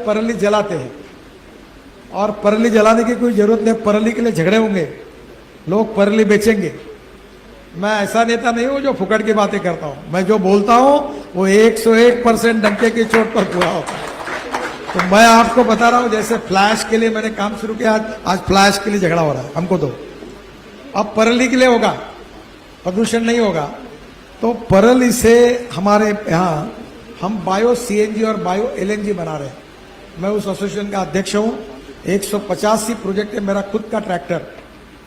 पराली जलाते हैं, और पराली जलाने की कोई जरूरत नहीं, पराली के लिए झगड़े होंगे, लोग पराली बेचेंगे। मैं ऐसा नेता नहीं हूं जो फुकड़ की बातें करता हूं, मैं जो बोलता हूं वो 101% डंके की चोट पर पूरा होता है। तो मैं आपको बता रहा हूं, जैसे फ्लैश के लिए मैंने काम शुरू किया, आज फ्लैश के लिए झगड़ा हो रहा है, हमको दो। अब पराली के लिए होगा, प्रदूषण नहीं होगा। तो पराली से हमारे यहाँ हम बायो सीएनजी और बायो एलएनजी बना रहे हैं। मैं उस एसोसिएशन का अध्यक्ष हूं। 185 प्रोजेक्ट है, मेरा खुद का ट्रैक्टर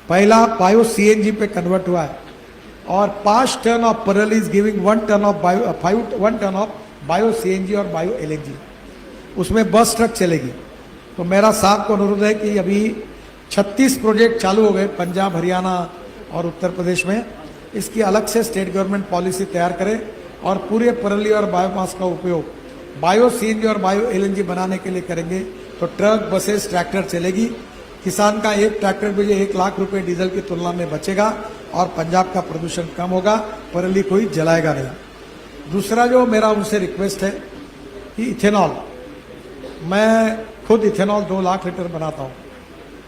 पहला बायो सीएनजी पे कन्वर्ट हुआ है, और 5 टन ऑफ पराली is giving 1 ton of bio CNG और बायो एलएनजी। उसमें बस ट्रक चलेगी। तो मेरा साहब को अनुरोध है कि अभी 36 प्रोजेक्ट चालू हो गए पंजाब, हरियाणा और उत्तर प्रदेश में। इसकी अलग से स्टेट गवर्नमेंट पॉलिसी तैयार करे और पूरे पराली और बायोमास का उपयोग बायो सीएनजी और बायो एलएनजी बनाने के लिए करेंगे। तो ट्रक, बसेस, ट्रैक्टर चलेगी। किसान का एक ट्रैक्टर पे 1 लाख रुपए डीजल की तुलना में बचेगा और पंजाब का प्रदूषण कम होगा, पराली कोई जलाएगा नहीं। दूसरा जो मेरा उनसे रिक्वेस्ट है कि इथेनॉल, मैं खुद इथेनॉल 2 लाख लीटर बनाता हूँ।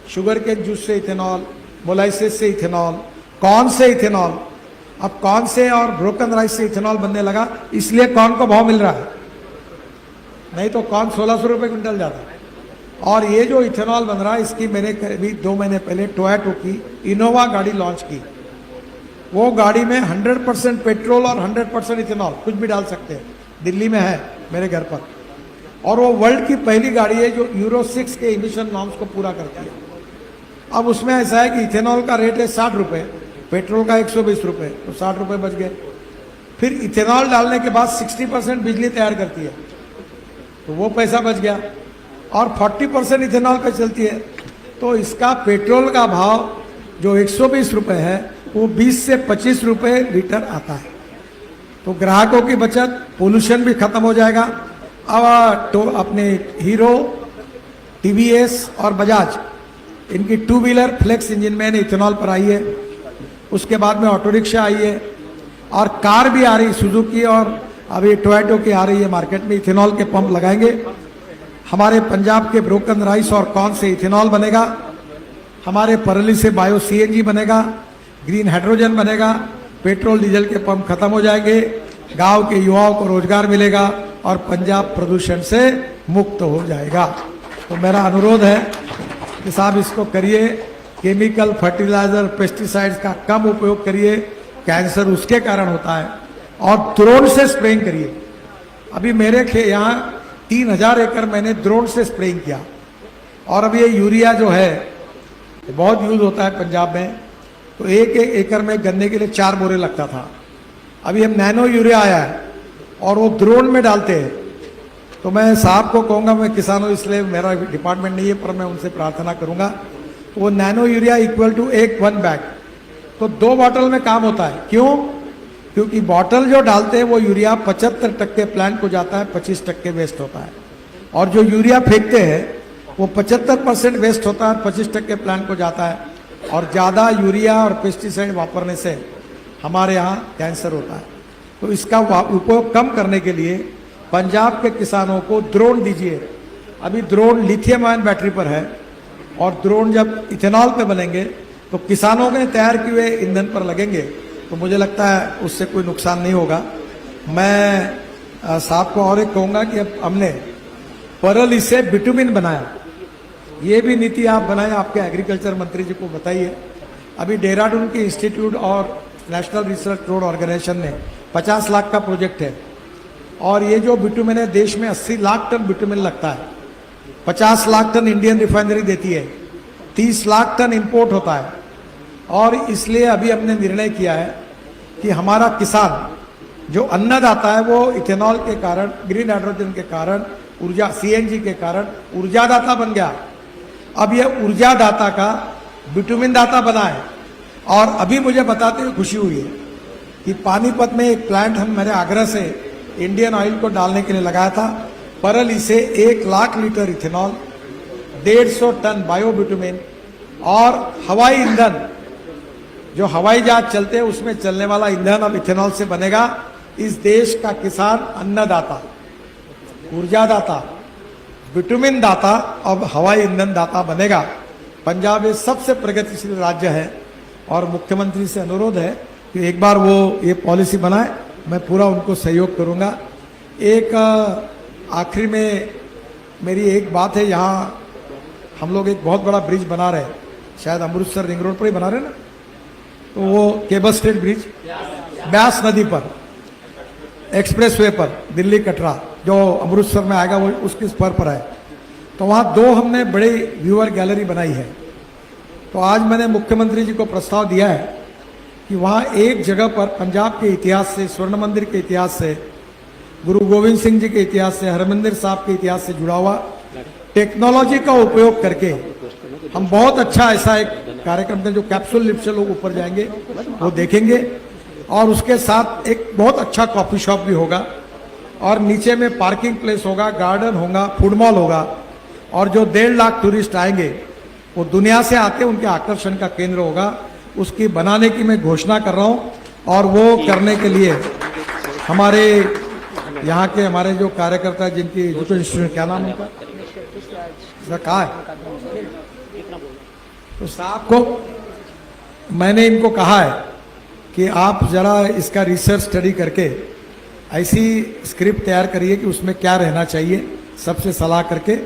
शुगर के जूस से इथेनॉल, मोलाइसिस से इथेनॉल, कॉर्न से इथेनॉल। अब कॉर्न से और ब्रोकन राइस से इथेनॉल बनने लगा, इसलिए कॉर्न को भाव मिल रहा है, नहीं तो कॉर्न 1600 रुपये क्विंटल जाता है। और ये जो इथेनॉल बन रहा है, इसकी मैंने करीब 2 महीने पहले टोयोटो की इनोवा गाड़ी लॉन्च की। वो गाड़ी में 100% पेट्रोल और 100% इथेनॉल, कुछ भी डाल सकते हैं। दिल्ली में है मेरे घर पर, और वो वर्ल्ड की पहली गाड़ी है जो यूरो 6 के इमिशन नॉर्म्स को पूरा करती है। अब उसमें ऐसा है कि इथेनॉल का रेट है 60 रुपये, पेट्रोल का 120 रुपये, तो 60 रुपये बच गए। फिर इथेनॉल डालने के बाद 60% बिजली तैयार करती है, तो वो पैसा बच गया, और 40% इथेनॉल पे चलती है। तो इसका पेट्रोल का भाव जो 120 रुपये है वो 20 से 25 रुपये लीटर आता है। तो ग्राहकों की बचत, पोल्यूशन भी खत्म हो जाएगा। अब तो अपने हीरो, टीवीएस और बजाज, इनकी 2 व्हीलर फ्लेक्स इंजन में इथेनॉल पर आई है। उसके बाद में ऑटो रिक्शा आई है, और कार भी आ रही, सुजुकी और अभी टोयोटो की आ रही है मार्केट में। इथेनॉल के पंप लगाएंगे। हमारे पंजाब के ब्रोकन राइस और कॉर्न से इथेनॉल बनेगा। हमारे पराली से बायो सीएनजी बनेगा, ग्रीन हाइड्रोजन बनेगा। पेट्रोल डीजल के पंप खत्म हो जाएंगे, गांव के युवाओं को रोजगार मिलेगा और पंजाब प्रदूषण से मुक्त हो जाएगा। तो मेरा अनुरोध है कि साहब इसको करिए। केमिकल, फर्टिलाइजर, पेस्टिसाइड्स का कम उपयोग करिए, कैंसर उसके कारण होता है। और ड्रोन से स्प्रेइंग करिए। अभी मेरे यहाँ 3000 एकड़ मैंने ड्रोन से स्प्रेइंग किया। और अब ये यूरिया जो है बहुत यूज होता है पंजाब में, तो 1 एकड़ में गन्ने के लिए 4 बोरे लगता था। अभी हम नैनो यूरिया आया है और वो ड्रोन में डालते हैं। तो मैं साहब को कहूँगा, मैं किसानों, इसलिए मेरा डिपार्टमेंट नहीं है, पर मैं उनसे प्रार्थना करूँगा। तो वो nano urea equal to 1 bag, तो 2 बॉटल में काम होता है। क्यों? क्योंकि बॉटल जो डालते हैं वो यूरिया 75% प्लांट को जाता है, 25% वेस्ट होता है। और जो यूरिया फेंकते हैं वो 75% वेस्ट होता है, 25% प्लांट को जाता है। और ज़्यादा यूरिया और पेस्टिसाइड वापरने से हमारे यहाँ कैंसर होता है। तो इसका उपयोग कम करने के लिए पंजाब के किसानों को ड्रोन दीजिए। अभी ड्रोन लिथियम आयन बैटरी पर है, और ड्रोन जब इथेनॉल पे बनेंगे तो किसानों के तैयार किए हुए ईंधन पर लगेंगे, तो मुझे लगता है उससे कोई नुकसान नहीं होगा। मैं साहब को और एक कहूँगा कि अब हमने पराली से बिटुमिन बनाया, ये भी नीति आप बनाए, आपके एग्रीकल्चर मंत्री जी को बताइए। अभी देहरादून के इंस्टीट्यूट और नेशनल रिसर्च रोड ऑर्गेनाइजेशन ने 50 लाख का प्रोजेक्ट है, और ये जो बिटुमिन है देश में 80 लाख टन बिटुमिन लगता है। 50 लाख टन इंडियन रिफाइनरी देती है, 30 लाख टन इंपोर्ट होता है। और इसलिए अभी हमने निर्णय किया है कि हमारा किसान जो अन्नदाता है वो इथेनॉल के कारण, ग्रीन हाइड्रोजन के कारण, ऊर्जा सीएनजी के कारण ऊर्जादाता बन गया। अब ये ऊर्जादाता का बिटुमिन दाता बना है। और अभी मुझे बताते हुए खुशी हुई है कि पानीपत में एक प्लांट मैंने आगरा से इंडियन ऑयल को डालने के लिए लगाया था। पराली से 1 lakh litre ethanol, 150 ton bio bitumen और हवाई ईंधन, जो हवाई जहाज चलते हैं उसमें चलने वाला ईंधन अब इथेनॉल से बनेगा। इस देश का किसान अन्नदाता, ऊर्जादाता, विटामिन दाता अब हवाई ईंधन दाता बनेगा। पंजाब ये सबसे प्रगतिशील राज्य है और मुख्यमंत्री से अनुरोध है कि एक बार वो ये पॉलिसी बनाए, मैं पूरा उनको सहयोग करूंगा। एक आखिरी में मेरी एक बात है, यहाँ हम लोग एक बहुत बड़ा ब्रिज बना रहे हैं, शायद अमृतसर रिंग रोड पर ही बना रहे ना, तो वो केबल स्ट्रेट ब्रिज ब्यास नदी पर एक्सप्रेसवे पर दिल्ली कटरा जो अमृतसर में आएगा वो उसके स्पर पर है। तो वहाँ दो हमने बड़ी व्यूअर गैलरी बनाई है। तो आज मैंने मुख्यमंत्री जी को प्रस्ताव दिया है कि वहाँ एक जगह पर पंजाब के इतिहास से, स्वर्ण मंदिर के इतिहास से, गुरु गोविंद सिंह जी के इतिहास से, हरमंदिर साहब के इतिहास से जुड़ा हुआ टेक्नोलॉजी का उपयोग करके हम बहुत अच्छा ऐसा एक कार्यक्रम का जो कैप्सूल लिफ्ट से लोग ऊपर जाएंगे वो देखेंगे, और उसके साथ एक बहुत अच्छा कॉफी शॉप भी होगा और नीचे में पार्किंग प्लेस होगा, गार्डन होगा, फूड मॉल होगा, और जो 1.5 लाख टूरिस्ट आएंगे वो दुनिया से आते उनके आकर्षण का केंद्र होगा। उसकी बनाने की मैं घोषणा कर रहा हूँ और वो करने के लिए हमारे यहाँ के हमारे जो कार्यकर्ता जिनकी एजुकेशन इंस्टीट्यूट, क्या नाम उनका, कहा है, तो साहब को मैंने इनको कहा है कि आप जरा इसका रिसर्च स्टडी करके ऐसी स्क्रिप्ट तैयार करिए कि उसमें क्या रहना चाहिए, सबसे सलाह करके,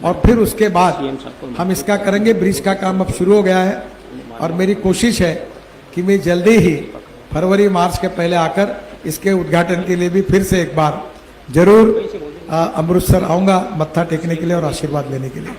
और फिर उसके बाद हम इसका करेंगे। ब्रिज का काम अब शुरू हो गया है और मेरी कोशिश है कि मैं जल्दी ही फरवरी मार्च के पहले आकर इसके उद्घाटन के लिए भी फिर से एक बार जरूर अमृतसर आऊँगा मत्था टेकने के लिए और आशीर्वाद लेने के लिए।